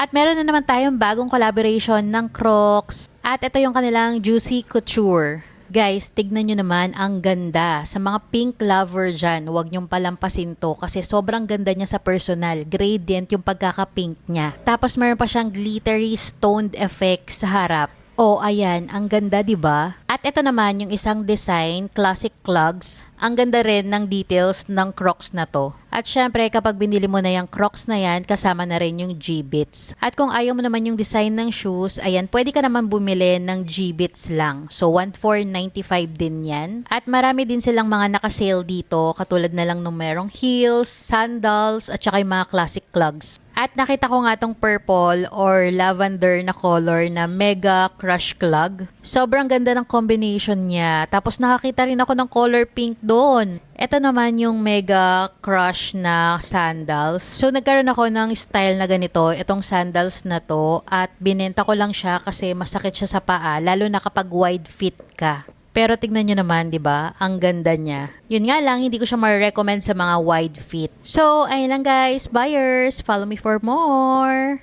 At meron na naman tayong bagong collaboration ng Crocs. At ito yung kanilang Juicy Couture. Guys, tignan nyo naman ang ganda. Sa mga pink lover dyan, huwag nyong palampasin to kasi sobrang ganda niya sa personal. Gradient yung pagkaka-pink niya. Tapos meron pa siyang glittery stoned effect sa harap. Oh, ayan, ang ganda 'di ba? At ito naman yung isang design, classic clogs. Ang ganda rin ng details ng Crocs na to. At syempre, kapag binili mo na yung Crocs na yan, kasama na rin yung G-Bits. At kung ayaw mo naman yung design ng shoes, ayan, pwede ka naman bumili ng G-Bits lang. So, 1,495 din yan. At marami din silang mga nakasale dito, katulad na lang nung merong heels, sandals, at saka yung mga classic clogs. At nakita ko nga tong purple or lavender na color na Mega Crush Clog. Sobrang ganda ng combination niya. Tapos nakakita rin ako ng color pink doon. Ito naman yung Mega Crush na sandals. So nagkaroon ako ng style na ganito, itong sandals na to. At binenta ko lang siya kasi masakit siya sa paa, lalo na kapag wide fit ka. Pero tignan nyo naman, di ba? Ang ganda niya. Yun nga lang, hindi ko siya ma-recommend sa mga wide fit. So, ayun lang guys, buyers, follow me for more!